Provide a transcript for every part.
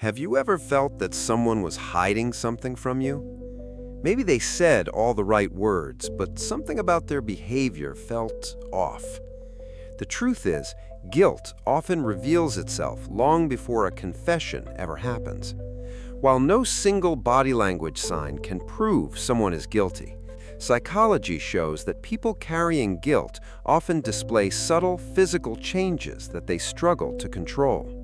Have you ever felt that someone was hiding something from you? Maybe they said all the right words, but something about their behavior felt off. The truth is, guilt often reveals itself long before a confession ever happens. While no single body language sign can prove someone is guilty, psychology shows that people carrying guilt often display subtle physical changes that they struggle to control.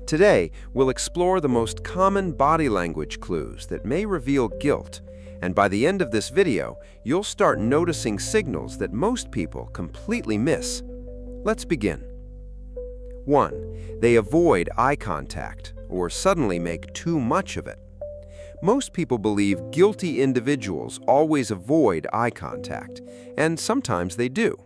Today, we'll explore the most common body language clues that may reveal guilt, and by the end of this video, you'll start noticing signals that most people completely miss. Let's begin. 1. They avoid eye contact or suddenly make too much of it. Most people believe guilty individuals always avoid eye contact, and sometimes they do.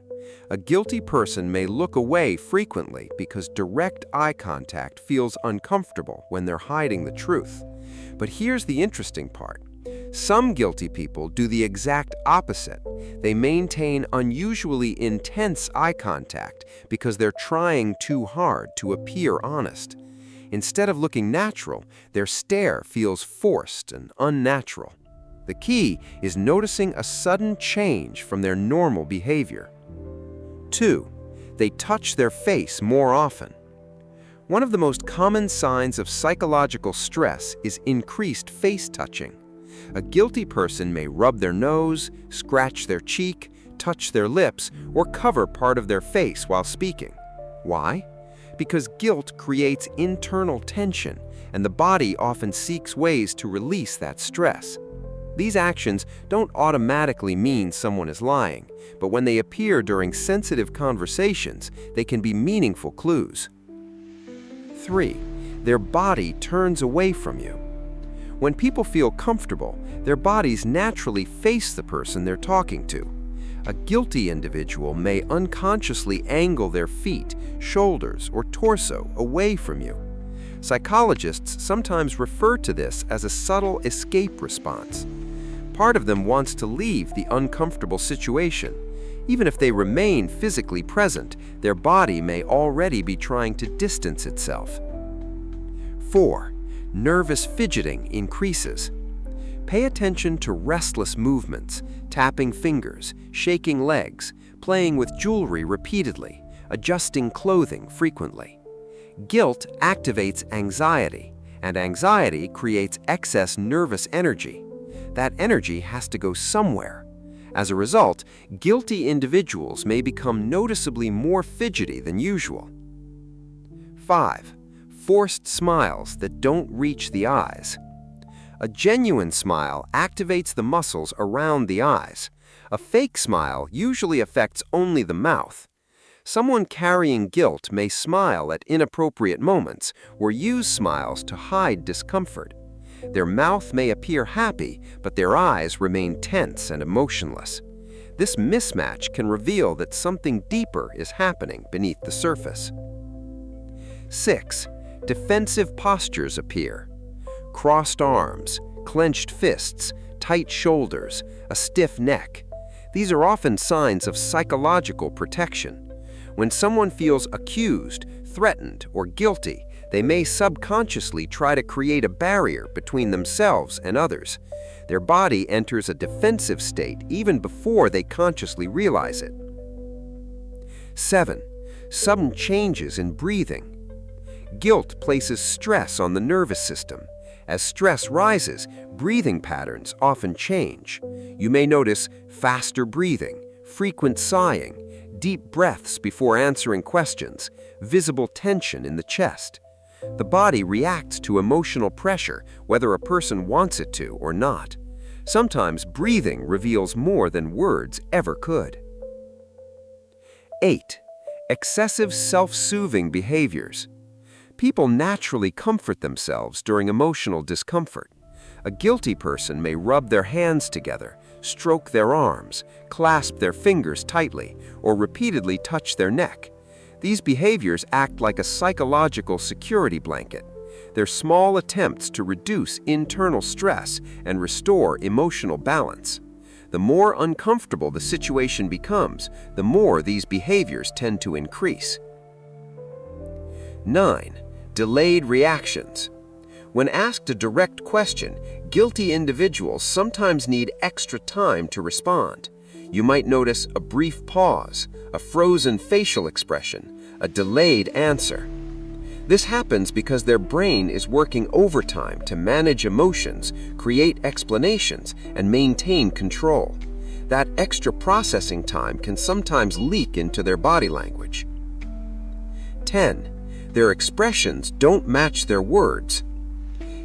A guilty person may look away frequently because direct eye contact feels uncomfortable when they're hiding the truth. But here's the interesting part. Some guilty people do the exact opposite. They maintain unusually intense eye contact because they're trying too hard to appear honest. Instead of looking natural, their stare feels forced and unnatural. The key is noticing a sudden change from their normal behavior. 2. They touch their face more often. One of the most common signs of psychological stress is increased face touching. A guilty person may rub their nose, scratch their cheek, touch their lips, or cover part of their face while speaking. Why? Because guilt creates internal tension, and the body often seeks ways to release that stress. These actions don't automatically mean someone is lying, but when they appear during sensitive conversations, they can be meaningful clues. 3. Their body turns away from you. When people feel comfortable, their bodies naturally face the person they're talking to. A guilty individual may unconsciously angle their feet, shoulders, or torso away from you. Psychologists sometimes refer to this as a subtle escape response. Part of them wants to leave the uncomfortable situation. Even if they remain physically present, their body may already be trying to distance itself. 4. Nervous fidgeting increases. Pay attention to restless movements, tapping fingers, shaking legs, playing with jewelry repeatedly, adjusting clothing frequently. Guilt activates anxiety, and anxiety creates excess nervous energy. That energy has to go somewhere. As a result, guilty individuals may become noticeably more fidgety than usual. 5. Forced smiles that don't reach the eyes. A genuine smile activates the muscles around the eyes. A fake smile usually affects only the mouth. Someone carrying guilt may smile at inappropriate moments or use smiles to hide discomfort. Their mouth may appear happy, but their eyes remain tense and emotionless. This mismatch can reveal that something deeper is happening beneath the surface. 6. Defensive postures appear. Crossed arms, clenched fists, tight shoulders, a stiff neck. These are often signs of psychological protection. When someone feels accused, threatened, or guilty, they may subconsciously try to create a barrier between themselves and others. Their body enters a defensive state even before they consciously realize it. 7. Sudden changes in breathing. Guilt places stress on the nervous system. As stress rises, breathing patterns often change. You may notice faster breathing, frequent sighing, deep breaths before answering questions, visible tension in the chest. The body reacts to emotional pressure, whether a person wants it to or not. Sometimes breathing reveals more than words ever could. 8. Excessive self-soothing behaviors. People naturally comfort themselves during emotional discomfort. A guilty person may rub their hands together, stroke their arms, clasp their fingers tightly, or repeatedly touch their neck. These behaviors act like a psychological security blanket. They're small attempts to reduce internal stress and restore emotional balance. The more uncomfortable the situation becomes, the more these behaviors tend to increase. 9. Delayed reactions. When asked a direct question, guilty individuals sometimes need extra time to respond. You might notice a brief pause, a frozen facial expression, a delayed answer. This happens because their brain is working overtime to manage emotions, create explanations, and maintain control. That extra processing time can sometimes leak into their body language. 10. Their expressions don't match their words.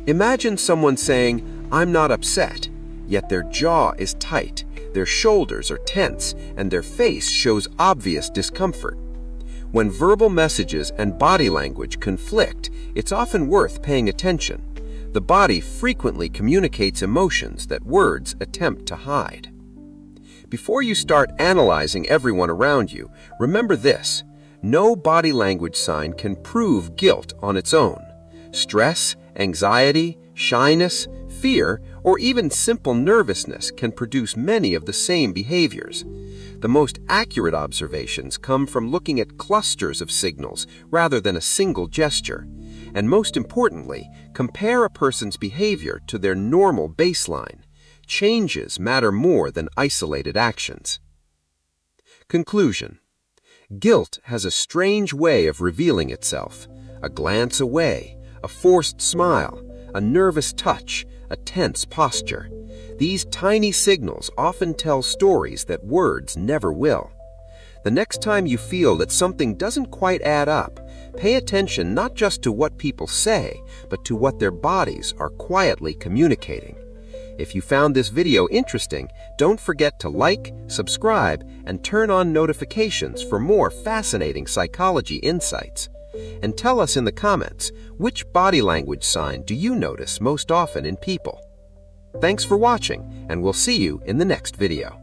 Imagine someone saying, "I'm not upset," yet their jaw is tight, their shoulders are tense, and their face shows obvious discomfort. When verbal messages and body language conflict, it's often worth paying attention. The body frequently communicates emotions that words attempt to hide. Before you start analyzing everyone around you, remember this: no body language sign can prove guilt on its own. Stress, anxiety, shyness, fear, or even simple nervousness can produce many of the same behaviors. The most accurate observations come from looking at clusters of signals rather than a single gesture. And most importantly, compare a person's behavior to their normal baseline. Changes matter more than isolated actions. Conclusion: guilt has a strange way of revealing itself. A glance away, a forced smile, a nervous touch, a tense posture. These tiny signals often tell stories that words never will. The next time you feel that something doesn't quite add up, pay attention not just to what people say, but to what their bodies are quietly communicating. If you found this video interesting, don't forget to like, subscribe, and turn on notifications for more fascinating psychology insights. And tell us in the comments, which body language sign do you notice most often in people? Thanks for watching, and we'll see you in the next video.